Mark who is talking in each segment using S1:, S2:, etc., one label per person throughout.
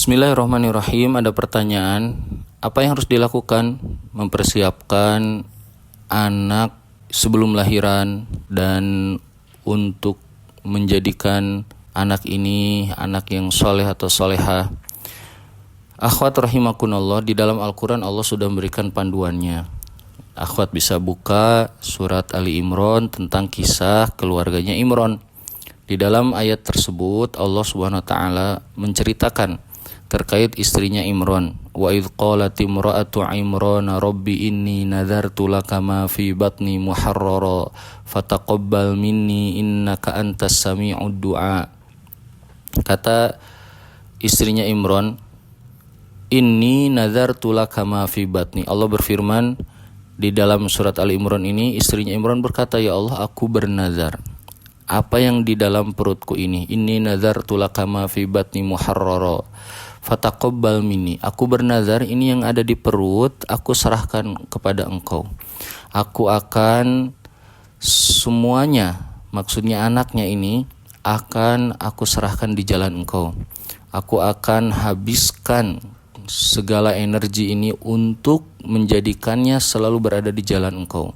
S1: Bismillahirrahmanirrahim. Ada pertanyaan, apa yang harus dilakukan mempersiapkan anak sebelum lahiran dan untuk menjadikan anak ini anak yang soleh atau solehah? Akhwat rahimakunallah, di dalam Al-Quran Allah sudah memberikan panduannya. Akhwat bisa buka surat Ali Imran tentang kisah keluarganya Imran. Di dalam ayat tersebut Allah Subhanahu wa taala menceritakan terkait istrinya Imran. Wa idz qalat imra'atu Imran rabbi inni nadartu laka ma fi batni muharrara fataqabbal minni innaka antas sami'ud du'a. Kata istrinya Imran, inni nadartu laka ma fi batni. Allah berfirman di dalam surat Ali Imran ini, istrinya Imran berkata, ya Allah, aku bernazar apa yang di dalam perutku ini. Inni nadartu laka ma fi batni muharrara fataqabbal minni. Aku bernazar ini yang ada di perut aku serahkan kepada engkau. Aku akan semuanya, maksudnya anaknya ini akan aku serahkan di jalan engkau. Aku akan habiskan segala energi ini untuk menjadikannya selalu berada di jalan engkau.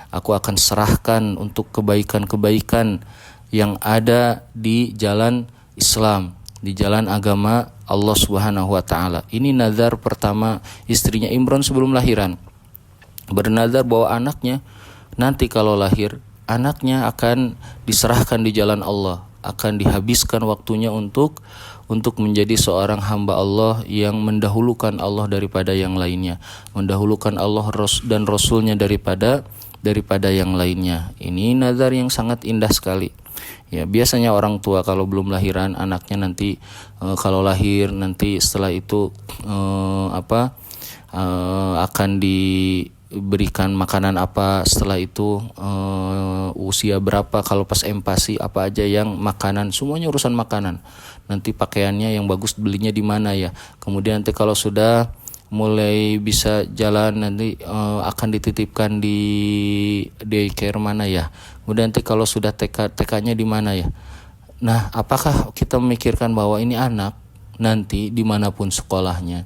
S1: Aku akan serahkan untuk kebaikan-kebaikan yang ada di jalan Islam, di jalan agama Allah Subhanahu wa taala. Ini nazar pertama istrinya Imran sebelum lahiran. Bernazar bahwa anaknya nanti kalau lahir, anaknya akan diserahkan di jalan Allah, akan dihabiskan waktunya untuk menjadi seorang hamba Allah yang mendahulukan Allah daripada yang lainnya, mendahulukan Allah dan Rasulnya daripada yang lainnya. Ini nazar yang sangat indah sekali. Ya, biasanya orang tua kalau belum lahiran anaknya nanti kalau lahir nanti setelah itu akan diberikan makanan apa, setelah itu usia berapa, kalau pas empasi apa aja yang makanan, semuanya urusan makanan. Nanti pakaiannya yang bagus belinya di mana ya. Kemudian nanti kalau sudah mulai bisa jalan nanti akan dititipkan di daycare mana ya. Kemudian nanti kalau sudah TK-nya di mana ya. Nah, apakah kita memikirkan bahwa ini anak nanti dimanapun sekolahnya,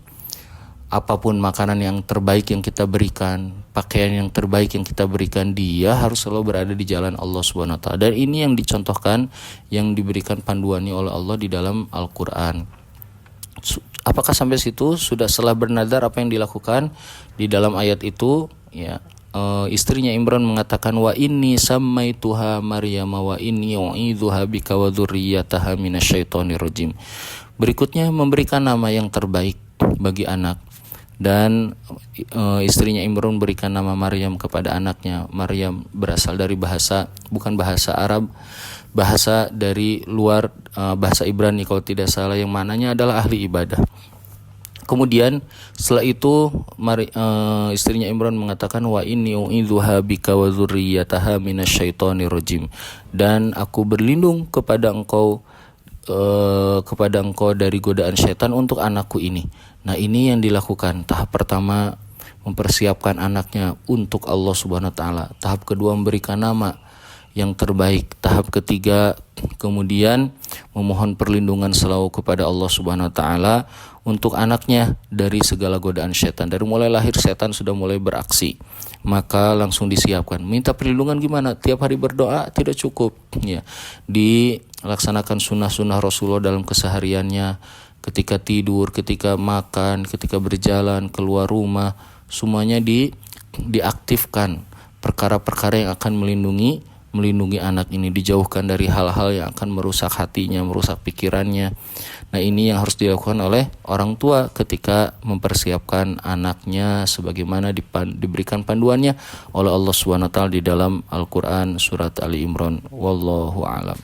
S1: apapun makanan yang terbaik yang kita berikan, pakaian yang terbaik yang kita berikan, dia harus selalu berada di jalan Allah Subhanahu wa taala. Dan ini yang dicontohkan, yang diberikan panduannya oleh Allah di dalam Al-Quran. Apakah sampai situ sudah setelah bernazar apa yang dilakukan? Di dalam ayat itu ya, istrinya Imran mengatakan, wa inni sammaituha Maryam wa inni u'idzuha bika wa dzurriyyataha minasyaitonir rajim. Berikutnya memberikan nama yang terbaik bagi anak, dan istrinya Imran berikan nama Maryam kepada anaknya. Maryam berasal dari bukan bahasa Arab, bahasa dari luar, bahasa Ibrani kalau tidak salah, yang mananya adalah ahli ibadah. Kemudian setelah itu istrinya Imran mengatakan, wa inni u'idzuha bika wa dzurriyyataha minasyaitonir rajim, dan aku berlindung kepada engkau dari godaan syaitan untuk anakku ini. Nah, ini yang dilakukan. Tahap pertama mempersiapkan anaknya untuk Allah Subhanahu wa taala. Tahap kedua memberikan nama yang terbaik. Tahap ketiga kemudian memohon perlindungan selalu kepada Allah Subhanahu wa taala untuk anaknya dari segala godaan setan. Dari mulai lahir setan sudah mulai beraksi, maka langsung disiapkan. Minta perlindungan gimana? Tiap hari berdoa tidak cukup ya. Dilaksanakan sunnah-sunnah Rasulullah dalam kesehariannya, ketika tidur, ketika makan, ketika berjalan, keluar rumah, semuanya diaktifkan. Perkara-perkara yang akan melindungi anak ini, dijauhkan dari hal-hal yang akan merusak hatinya, merusak pikirannya. Nah, ini yang harus dilakukan oleh orang tua ketika mempersiapkan anaknya sebagaimana diberikan panduannya oleh Allah Subhanahu wa taala di dalam Al-Quran surat Ali Imran. Wallahu a'lam.